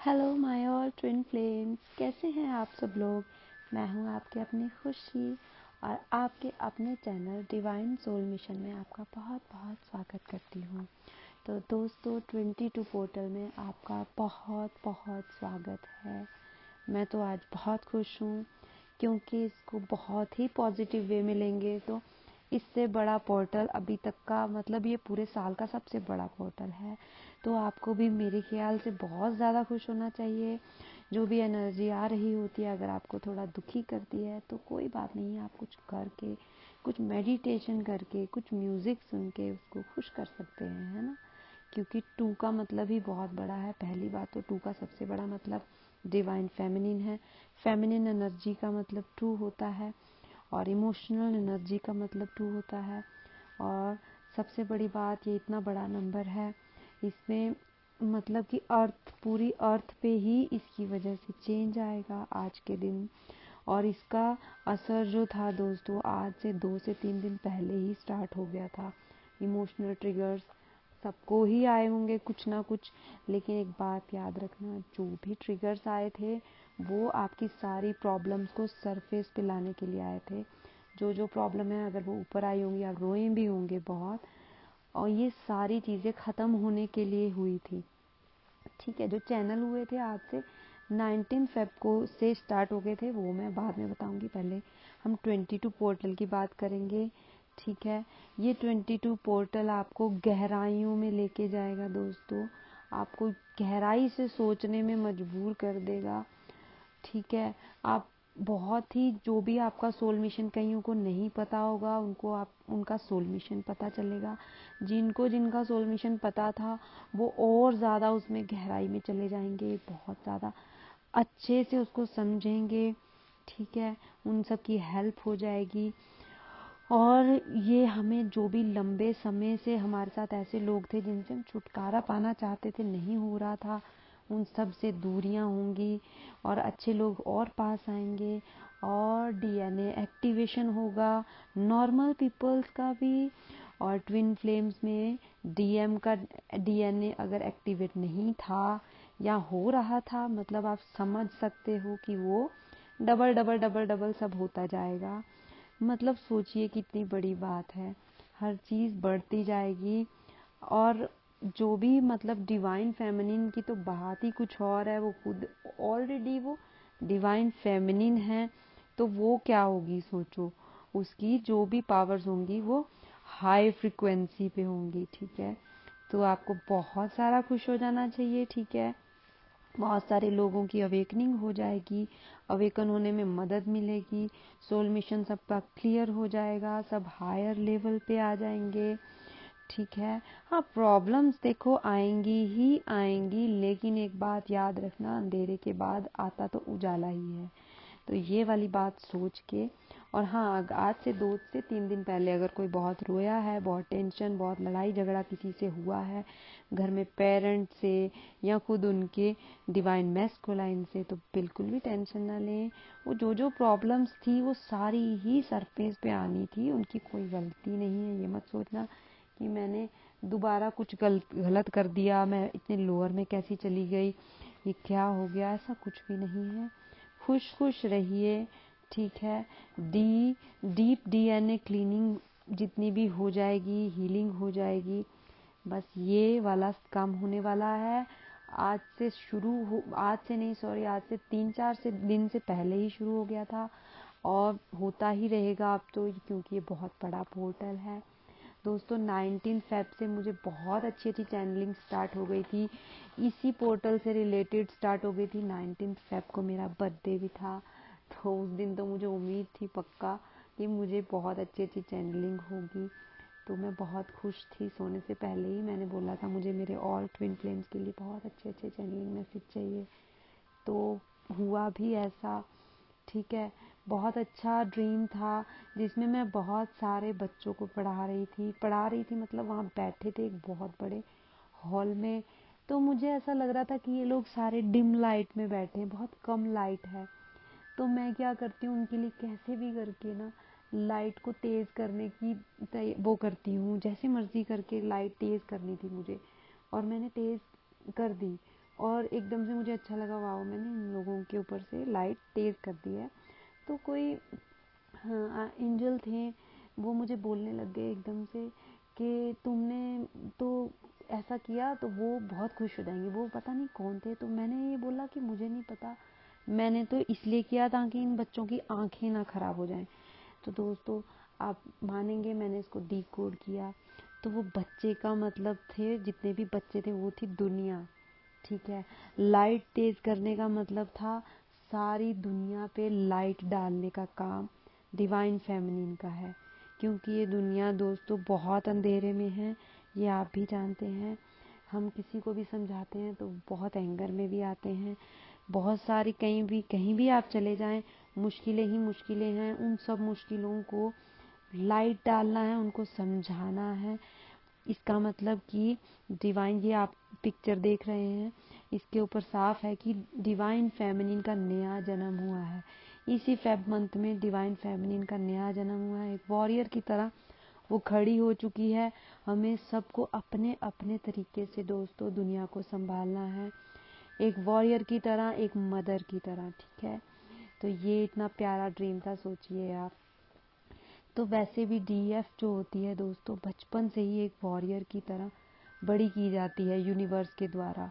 Hello my all twin flames, कैसे हैं आप सब लोग। मैं हूं आपके अपनी खुशी और आपके अपने चैनल डिवाइन सोल मिशन में आपका बहुत बहुत स्वागत करती हूं। तो दोस्तों 22 पोर्टल में आपका बहुत बहुत स्वागत है। मैं तो आज बहुत खुश हूं क्योंकि इसको बहुत ही पॉजिटिव वे में लेंगे तो इससे बड़ा पोर्टल अभी तक का, मतलब ये पूरे साल का सबसे बड़ा पोर्टल है। तो आपको भी मेरे ख्याल से बहुत ज़्यादा खुश होना चाहिए। जो भी एनर्जी आ रही होती है, अगर आपको थोड़ा दुखी करती है तो कोई बात नहीं, आप कुछ करके, कुछ मेडिटेशन करके, कुछ म्यूज़िक सुन के उसको खुश कर सकते हैं, है ना। क्योंकि 2 का मतलब ही बहुत बड़ा है। पहली बात तो 2 का सबसे बड़ा मतलब डिवाइन फेमिनिन है। फेमिनिन एनर्जी का मतलब 2 होता है और इमोशनल एनर्जी का मतलब 2 होता है। और सबसे बड़ी बात, ये इतना बड़ा नंबर है, इसमें मतलब कि अर्थ, पूरी अर्थ पे ही इसकी वजह से चेंज आएगा आज के दिन। और इसका असर जो था दोस्तों, आज से 2 से 3 दिन पहले ही स्टार्ट हो गया था। इमोशनल ट्रिगर्स सबको ही आए होंगे कुछ ना कुछ, लेकिन एक बात याद रखना, जो भी ट्रिगर्स आए थे वो आपकी सारी प्रॉब्लम्स को सरफेस पे लाने के लिए आए थे। जो जो प्रॉब्लम है, अगर वो ऊपर आई होंगी, आप रोए भी होंगे बहुत, और ये सारी चीज़ें ख़त्म होने के लिए हुई थी। ठीक है, जो चैनल हुए थे आज से 19 फेब को से स्टार्ट हो गए थे, वो मैं बाद में बताऊंगी। पहले हम 22 पोर्टल की बात करेंगे। ठीक है, ये 22 पोर्टल आपको गहराइयों में लेके जाएगा दोस्तों, आपको गहराई से सोचने में मजबूर कर देगा। ठीक है, आप बहुत ही, जो भी आपका सोल मिशन कईयों को नहीं पता होगा, उनको आप उनका सोल मिशन पता चलेगा। जिनको जिनका सोल मिशन पता था वो और ज़्यादा उसमें गहराई में चले जाएंगे, बहुत ज़्यादा अच्छे से उसको समझेंगे। ठीक है, उन सब की हेल्प हो जाएगी। और ये हमें, जो भी लंबे समय से हमारे साथ ऐसे लोग थे जिनसे हम छुटकारा पाना चाहते थे, नहीं हो रहा था, उन सब से दूरियां होंगी और अच्छे लोग और पास आएंगे और डीएनए एक्टिवेशन होगा, नॉर्मल पीपल्स का भी। और ट्विन फ्लेम्स में डीएम का डीएनए अगर एक्टिवेट नहीं था या हो रहा था, मतलब आप समझ सकते हो कि वो डबल डबल डबल डबल सब होता जाएगा। मतलब सोचिए कितनी बड़ी बात है, हर चीज़ बढ़ती जाएगी। और जो भी, मतलब डिवाइन फेमिनिन की तो बात ही कुछ और है, वो खुद ऑलरेडी वो डिवाइन फेमिनिन है, तो वो क्या होगी सोचो, उसकी जो भी पावर्स होंगी वो हाई फ्रिक्वेंसी पे होंगी। ठीक है, तो आपको बहुत सारा खुश हो जाना चाहिए। ठीक है, बहुत सारे लोगों की अवेकनिंग हो जाएगी, अवेकन होने में मदद मिलेगी, सोल मिशन सबका क्लियर हो जाएगा, सब हायर लेवल पे आ जाएंगे। ठीक है, हाँ प्रॉब्लम्स देखो आएंगी ही आएंगी, लेकिन एक बात याद रखना, अंधेरे के बाद आता तो उजाला ही है। तो ये वाली बात सोच के, और हाँ आज से 2 से 3 दिन पहले अगर कोई बहुत रोया है, बहुत टेंशन, बहुत लड़ाई झगड़ा किसी से हुआ है, घर में पेरेंट्स से या खुद उनके डिवाइन मैस्कुलाइन से, तो बिल्कुल भी टेंशन ना लें। वो जो जो प्रॉब्लम्स थी वो सारी ही सरफेस पे आनी थी, उनकी कोई गलती नहीं है। ये मत सोचना कि मैंने दोबारा कुछ गलत कर दिया, मैं इतने लोअर में कैसी चली गई, ये क्या हो गया, ऐसा कुछ भी नहीं है। खुश खुश रहिए। ठीक है, डीप डीएनए क्लीनिंग जितनी भी हो जाएगी, हीलिंग हो जाएगी, बस ये वाला काम होने वाला है। आज से शुरू हो, आज से नहीं सॉरी, आज से 3-4 से दिन से पहले ही शुरू हो गया था और होता ही रहेगा अब तो, क्योंकि ये बहुत बड़ा पोर्टल है दोस्तों। 19 फेब से मुझे बहुत अच्छी अच्छी चैनलिंग स्टार्ट हो गई थी, इसी पोर्टल से रिलेटेड स्टार्ट हो गई थी। 19 फेब को मेरा बर्थडे भी था, तो उस दिन तो मुझे उम्मीद थी पक्का कि मुझे बहुत अच्छी अच्छी चैनलिंग होगी। तो मैं बहुत खुश थी, सोने से पहले ही मैंने बोला था मुझे मेरे ऑल ट्विन फ्लेम्स के लिए बहुत अच्छे अच्छे चैनलिंग मैसेज चाहिए, तो हुआ भी ऐसा। ठीक है, बहुत अच्छा ड्रीम था जिसमें मैं बहुत सारे बच्चों को पढ़ा रही थी, मतलब वहाँ बैठे थे एक बहुत बड़े हॉल में। तो मुझे ऐसा लग रहा था कि ये लोग सारे डिम लाइट में बैठे हैं, बहुत कम लाइट है। तो मैं क्या करती हूँ, उनके लिए कैसे भी करके ना लाइट को तेज़ करने की वो करती हूँ, जैसे मर्जी करके लाइट तेज़ करनी थी मुझे, और मैंने तेज़ कर दी। और एकदम से मुझे अच्छा लगा, वाओ मैंने इन लोगों के ऊपर से लाइट तेज कर दी है। तो कोई एंजल थे, वो मुझे बोलने लग गए एकदम से कि तुमने तो ऐसा किया तो वो बहुत खुश हो जाएंगे। वो पता नहीं कौन थे। तो मैंने ये बोला कि मुझे नहीं पता, मैंने तो इसलिए किया ताकि इन बच्चों की आंखें ना खराब हो जाएं। तो दोस्तों आप मानेंगे, मैंने इसको डिकोड किया। तो वो बच्चे का मतलब थे, जितने भी बच्चे थे वो थी दुनिया, ठीक है। लाइट तेज करने का मतलब था सारी दुनिया पे लाइट डालने का काम डिवाइन फेमिनिन का है। क्योंकि ये दुनिया दोस्तों बहुत अंधेरे में है, ये आप भी जानते हैं। हम किसी को भी समझाते हैं तो बहुत एंगर में भी आते हैं। बहुत सारी कहीं भी आप चले जाएं, मुश्किलें ही मुश्किलें हैं। उन सब मुश्किलों को लाइट डालना है, उनको समझाना है। इसका मतलब कि डिवाइन, ये आप पिक्चर देख रहे हैं, इसके ऊपर साफ है कि डिवाइन फेमिनिन का नया जन्म हुआ है। इसी फेब मंथ में डिवाइन फेमिनिन का नया जन्म हुआ है। एक वॉरियर की तरह वो खड़ी हो चुकी है। हमें सबको अपने अपने तरीके से दोस्तों दुनिया को संभालना है, एक वॉरियर की तरह, एक मदर की तरह, ठीक है। तो ये इतना प्यारा ड्रीम था, सोचिए आप। तो वैसे भी डीएफ जो होती है दोस्तों, बचपन से ही एक वॉरियर की तरह बड़ी की जाती है यूनिवर्स के द्वारा।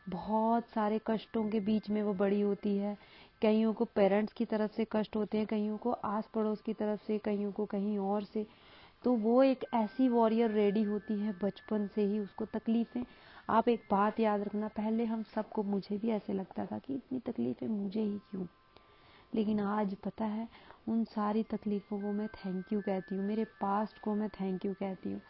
बहुत सारे कष्टों के बीच में वो बड़ी होती है। कईयों को पेरेंट्स की तरफ से कष्ट होते हैं, कईयों को आस पड़ोस की तरफ से, कईयों को कहीं और से। तो वो एक ऐसी वॉरियर रेडी होती है बचपन से ही। उसको तकलीफें, आप एक बात याद रखना, पहले हम सबको, मुझे भी ऐसे लगता था कि इतनी तकलीफें मुझे ही क्यों। लेकिन आज पता है, उन सारी तकलीफ़ों को मैं थैंक यू कहती हूँ, मेरे पास्ट को मैं थैंक यू कहती हूँ।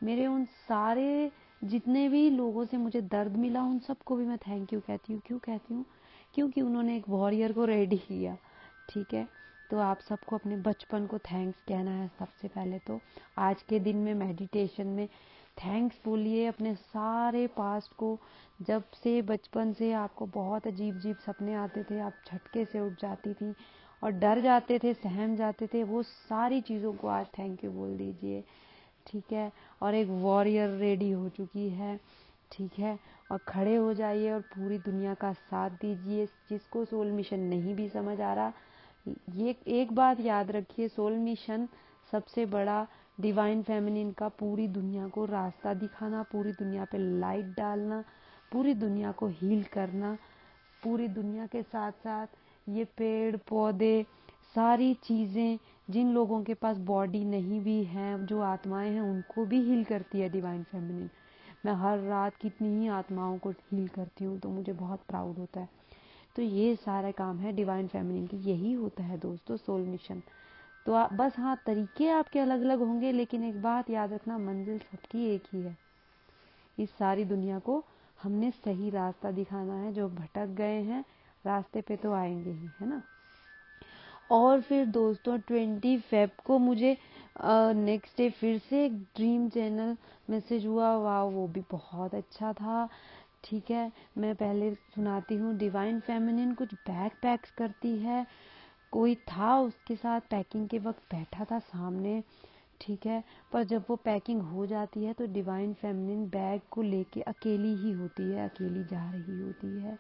मेरे उन सारे जितने भी लोगों से मुझे दर्द मिला, उन सबको भी मैं थैंक यू कहती हूँ। क्यों कहती हूँ? क्योंकि उन्होंने एक वॉरियर को रेडी किया, ठीक है। तो आप सबको अपने बचपन को थैंक्स कहना है सबसे पहले। तो आज के दिन में मेडिटेशन में थैंक्स बोलिए अपने सारे पास्ट को। जब से बचपन से आपको बहुत अजीब अजीब सपने आते थे, आप झटके से उठ जाती थी और डर जाते थे, सहम जाते थे, वो सारी चीज़ों को आज थैंक यू बोल दीजिए, ठीक है। और एक वॉरियर रेडी हो चुकी है, ठीक है। और खड़े हो जाइए और पूरी दुनिया का साथ दीजिए। जिसको सोल मिशन नहीं भी समझ आ रहा, ये एक बात याद रखिए, सोल मिशन सबसे बड़ा डिवाइन फेमिनिन का पूरी दुनिया को रास्ता दिखाना, पूरी दुनिया पे लाइट डालना, पूरी दुनिया को हील करना। पूरी दुनिया के साथ साथ ये पेड़ पौधे, सारी चीज़ें, जिन लोगों के पास बॉडी नहीं भी है, जो आत्माएं हैं, उनको भी हील करती है डिवाइन फेमिनिन। मैं हर रात कितनी ही आत्माओं को हील करती हूँ, तो मुझे बहुत प्राउड होता है। तो ये सारा काम है डिवाइन फेमिनिन की, यही होता है दोस्तों सोल मिशन। तो आप बस, हाँ, तरीके आपके अलग अलग होंगे, लेकिन एक बात याद रखना, मंजिल सबकी एक ही है। इस सारी दुनिया को हमने सही रास्ता दिखाना है। जो भटक गए हैं रास्ते पे तो आएंगे ही, है ना। और फिर दोस्तों 20 फेब को मुझे नेक्स्ट डे फिर से एक ड्रीम चैनल मैसेज हुआ। वाह, वो भी बहुत अच्छा था, ठीक है। मैं पहले सुनाती हूँ। डिवाइन फेमिनिन कुछ बैग पैक्स करती है, कोई था उसके साथ पैकिंग के वक्त बैठा था सामने, ठीक है। पर जब वो पैकिंग हो जाती है तो डिवाइन फेमिनिन बैग को लेके अकेली ही होती है, अकेली जा रही होती है,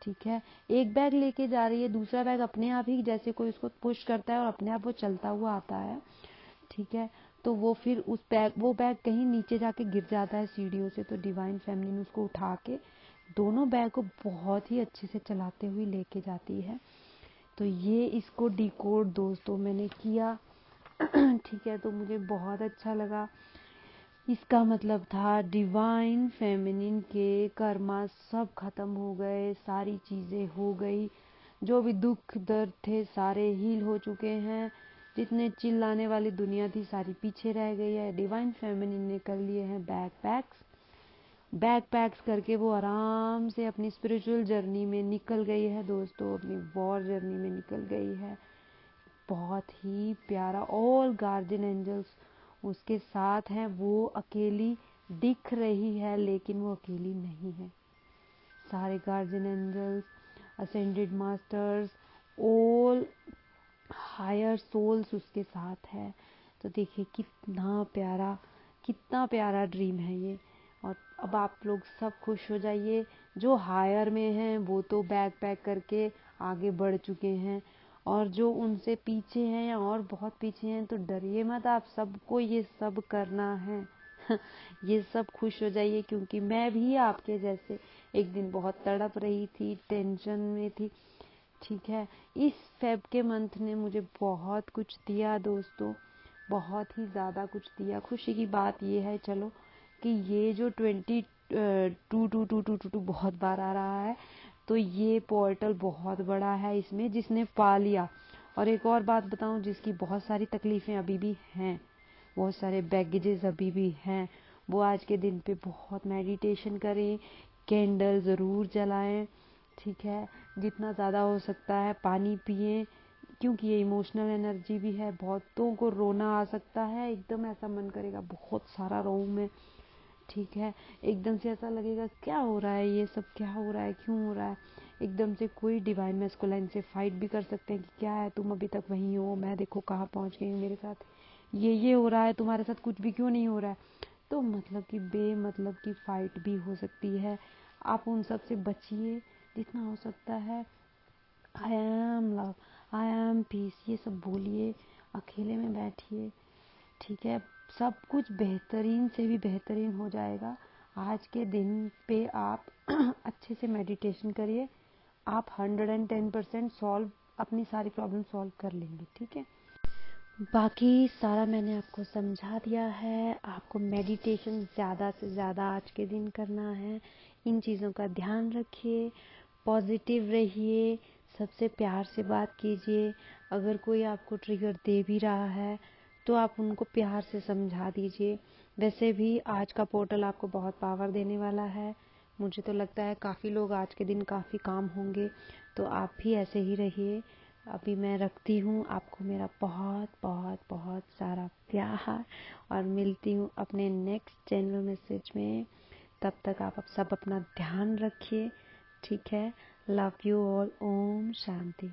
ठीक है। एक बैग लेके जा रही है, दूसरा बैग अपने आप ही जैसे कोई उसको पुश करता है और अपने आप वो चलता हुआ आता है, ठीक है। तो वो फिर वो बैग कहीं नीचे जाके गिर जाता है सीढ़ियों से। तो डिवाइन फेमिनिन उसको उठा के दोनों बैग को बहुत ही अच्छे से चलाते हुए लेके जाती है। तो ये इसको डिकोड दोस्तों मैंने किया, ठीक है। तो मुझे बहुत अच्छा लगा। इसका मतलब था डिवाइन फेमिनिन के कर्मा सब खत्म हो गए, सारी चीज़ें हो गई, जो भी दुख दर्द थे सारे हील हो चुके हैं। जितने चिल्लाने वाली दुनिया थी सारी पीछे रह गई है। डिवाइन फेमिनिन ने कर लिए हैं बैग पैक्स करके वो आराम से अपनी स्पिरिचुअल जर्नी में निकल गई है दोस्तों, अपनी वॉर जर्नी में निकल गई है। बहुत ही प्यारा। ऑल गार्जियन एंजल्स उसके साथ हैं। वो अकेली दिख रही है लेकिन वो अकेली नहीं है। सारे guardian angels, ascended masters, all higher souls उसके साथ है। तो देखिए कितना प्यारा ड्रीम है ये। और अब आप लोग सब खुश हो जाइए। जो हायर में हैं वो तो बैग पैक करके आगे बढ़ चुके हैं, और जो उनसे पीछे हैं या और बहुत पीछे हैं तो डरिए मत, आप सबको ये सब करना है। ये सब खुश हो जाइए, क्योंकि मैं भी आपके जैसे एक दिन बहुत तड़प रही थी, टेंशन में थी। ठीक है, इस फेब के मंथ ने मुझे बहुत कुछ दिया दोस्तों, बहुत ही ज़्यादा कुछ दिया। खुशी की बात ये है चलो कि ये जो 22 बहुत बार आ रहा है, तो ये पोर्टल बहुत बड़ा है, इसमें जिसने पा लिया। और एक और बात बताऊं, जिसकी बहुत सारी तकलीफें अभी भी हैं, बहुत सारे बैगेजेस अभी भी हैं, वो आज के दिन पे बहुत मेडिटेशन करें, कैंडल ज़रूर जलाएं। ठीक है, जितना ज़्यादा हो सकता है पानी पिएं, क्योंकि ये इमोशनल एनर्जी भी है। बहुतों को रोना आ सकता है, एकदम ऐसा मन करेगा बहुत सारा रोऊं मैं। ठीक है, एकदम से ऐसा लगेगा क्या हो रहा है, ये सब क्या हो रहा है, क्यों हो रहा है। एकदम से कोई डिवाइन मैस्कुलाइन से फाइट भी कर सकते हैं कि क्या है, तुम अभी तक वहीं हो, मैं देखो कहाँ पहुँच गई हूँ, मेरे साथ ये हो रहा है, तुम्हारे साथ कुछ भी क्यों नहीं हो रहा है। तो मतलब कि बेमतलब की फाइट भी हो सकती है। आप उन सब से बचिए जितना हो सकता है। I am love, I am peace, ये सब बोलिए, अकेले में बैठिए। ठीक है, सब कुछ बेहतरीन से भी बेहतरीन हो जाएगा। आज के दिन पे आप अच्छे से मेडिटेशन करिए, आप 110% सॉल्व, अपनी सारी प्रॉब्लम सॉल्व कर लेंगे। ठीक है, बाकी सारा मैंने आपको समझा दिया है। आपको मेडिटेशन ज़्यादा से ज़्यादा आज के दिन करना है। इन चीज़ों का ध्यान रखिए, पॉजिटिव रहिए, सबसे प्यार से बात कीजिए। अगर कोई आपको ट्रिगर दे भी रहा है तो आप उनको प्यार से समझा दीजिए। वैसे भी आज का पोर्टल आपको बहुत पावर देने वाला है। मुझे तो लगता है काफ़ी लोग आज के दिन काफ़ी काम होंगे, तो आप भी ऐसे ही रहिए। अभी मैं रखती हूँ, आपको मेरा बहुत बहुत बहुत सारा प्यार, और मिलती हूँ अपने नेक्स्ट जनरल मैसेज में। तब तक आप सब अपना ध्यान रखिए। ठीक है, लव यू ऑल, ओम शांति।